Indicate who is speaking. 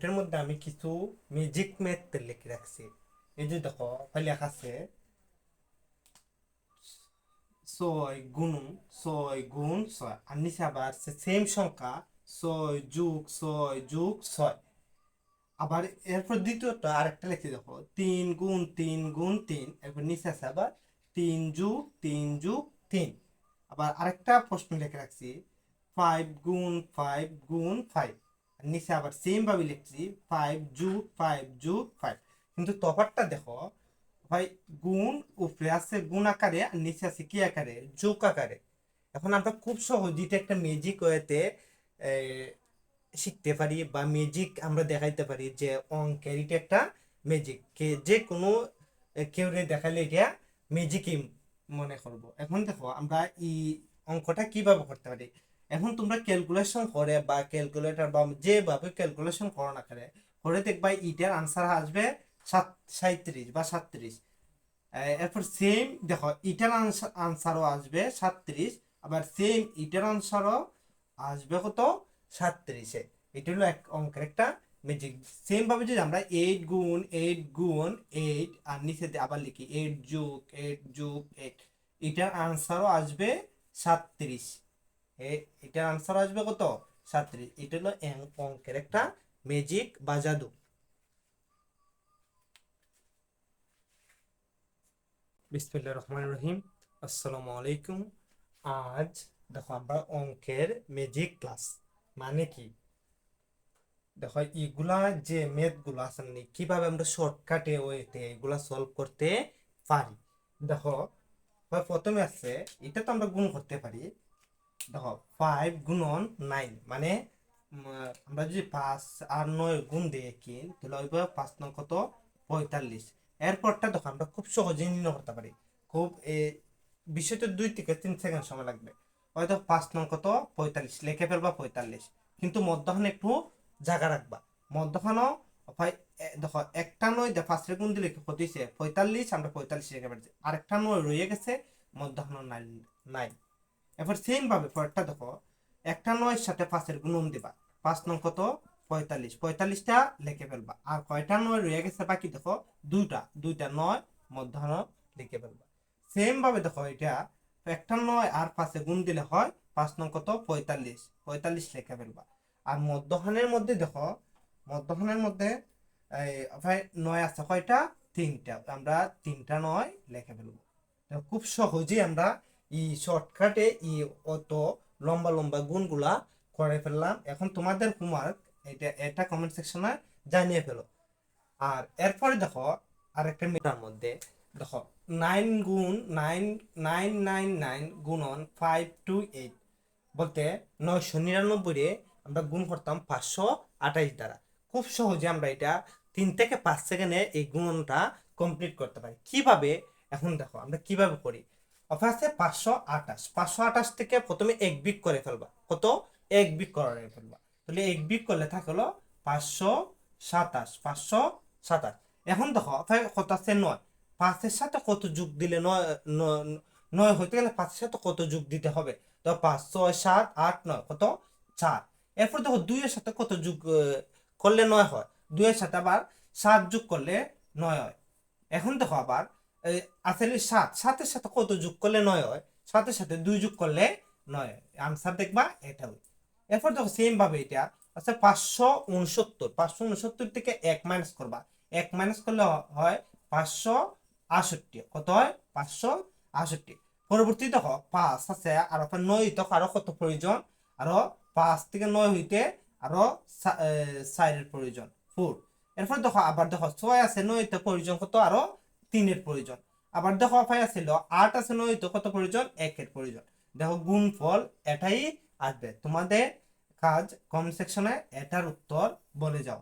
Speaker 1: নোটের মধ্যে আমি কিছু ম্যাজিক ম্যাথ লিখে রাখছি। এই যে দেখো লেখা আছে 6 গুণ 6 আর নিচে আবার সেম সংখ্যা 6+6+6। আবার এরপর দ্বিতীয়টা আরেকটা লিখে দেখো 3 গুণ 3 গুণ 3, এরপর নিচে আছে আবার 3+3+3। আবার আরেকটা প্রশ্ন লিখে রাখছি 5 গুণ 5 গুণ 5, আর নিচে আবার সেম ভাবে লিখছি 5+5+5। কিন্তু তফাৎটা দেখো ভাই, গুণ উপরে আছে গুণ আকারে আর নিচে আছে কি আকারে, যোগ আকারে। এখন আমরা খুব সহজ এটা একটা ম্যাজিক ওয়েতে শিখতে পারি বা ম্যাজিক আমরা দেখাইতে পারি যে অঙ্কের এটা একটা ম্যাজিক, কে যে কোনো কেউ দেখালে এটা ম্যাজিকই মনে করব। এখন দেখো আমরা এই অঙ্কটা কিভাবে করতে পারি। এখন তোমরা ক্যালকুলেশন করে বা ক্যালকুলেটর বা যেভাবে ক্যালকুলেশন করো না করে করে দেখবা ইটার আনসার আসবে 37 বা 37। এরপর সেম দেখো ইটার আনসারও আসবে 37, আবার সেম ইটার আনসারও আসবে কত, 37-এ। এটা হলো এক অঙ্কের একটা ম্যাজিক। সেম ভাবে যদি আমরা 8 গুণ 8 গুণ 8 আর নিচে আবার লিখি 8+8+8, এটার আনসারও আসবে 37। এটার আনসার আসবে কত, 37। এটা হলো অঙ্কের একটা ম্যাজিক বা জাদু। বিসমিল্লাহির রহমানির রহিম। আসসালামু আলাইকুম। আজ দেখো আমরা অঙ্কের ম্যাজিক ক্লাস মানে কি দেখো, এগুলা যে ম্যাথ গুলো আছে না, কিভাবে আমরা শর্টকাটে ওয়েতে এগুলা সলভ করতে পারি। দেখো প্রথমে আছে, এটা তো আমরা গুণ করতে পারি। দেখো 5 গুণন 9 মানে আমরা যদি 5 আর 9 গুণ দিয়ে কি তাহলে হইব 5 9 কত, 45। এরপরটা দেখো আমরা খুব সহজে নির্ণয় করতে পারি। খুব বিষয়টা 2 থেকে 3 সেকেন্ড সময় লাগবে। হয়তো 5 9 কত, 45 লিখে ফেলবা 45, কিন্তু মধ্যখানে একটু জায়গা রাখবা। মধ্যখানেও দেখো একটা 9 দিয়ে 5 গুণ দিলে কত হয়েছে 45, আমরা 45 লিখে ফেলছি, আরেকটা 9 রয়ে গেছে মধ্যখানে 9। এবার সেম ভাবে পরেরটা দেখো, একটা 9-এর সাথে 5-এর গুণন দিবা, 5 9 কত, 45, 45টা লিখে ফেলবা। আর কয়টা 9 রয়ে গেছে বাকি দেখো, দুইটা দুইটা 9 মধ্যাহ্ন লিখে ফেলবা। সেম ভাবে দেখো এটা একটা 9 আর 5-এ গুণ দিলে হয় 5 9 কত, 45, 45 লিখে ফেলবা। আর মধ্যখানের মধ্যে দেখো, মধ্যখানের মধ্যে এই 9 আছে কয়টা, 3টা, আমরা 3টা 9 লিখে ফেলবো। খুব সহজেই আমরা এই শর্টকাটে এই অত লম্বা লম্বা গুণগুলা করে ফেললাম। এখন তোমাদের হোমওয়ার্ক এটা কমেন্ট সেকশনে জানিয়ে ফেলো। আর এরপরে দেখো আরেকটা মেটার মধ্যে দেখো 9 গুণ 9 9 9 9 গুণন 5 2 8 বলতে 999 আমরা গুণ করতাম 528 দ্বারা। খুব সহজে আমরা এটা 3 থেকে 5 সেকেন্ডে এই গুণনটা কমপ্লিট করতে পারি। কিভাবে, এখন দেখো আমরা কিভাবে করি। অফারে 528 থেকে প্রথমে এক বিক করে ফেলবা, কত, এক বিক করে ফেলবা। তাহলে এক বিক করলে থাকে হলো 527। এখন দেখো কত আছে 9, 5-এর সাথে কত যোগ দিলে 9 হইতে গেলে 5-এর সাথে কত যোগ দিতে হবে, তো 5 6 7 8 9 কত, 4। এরপর দেখো 2-এর সাথে কত যোগ করলে 9 হয়, 2-এর সাথে আবার 7 যোগ করলে 9 হয়। এখন দেখো আবার আসলে 7-এর সাথে কত যোগ করলে 9 হয়, 7-এর সাথে 2 যোগ করলে 9 হয়। আনসার দেখবা এটা হবে। এরপর দেখো সেম ভাবে এটা আচ্ছা 569 থেকে 1 মাইনাস করবা, 1 মাইনাস করলে হয় 568, কত হয় 568। পরবর্তী দেখো 5 আছে আর 9 দেখো আরো কত প্রয়োজন, আরো 5 থেকে 9 হইতে আরো 4-এর প্রয়োজন, 4। এরপর দেখো আবার দেখো 6 আছে 9 তে প্রয়োজন কত, আরো 3-এর প্রয়োজন। আবার দেখো 5 আছিল 8 আছে 9 তে কত প্রয়োজন, 1-এর প্রয়োজন। দেখো গুণফল এটাই আসবে। তোমাদের কাজ কমেন্ট সেকশনে এটার উত্তর বলে যাও।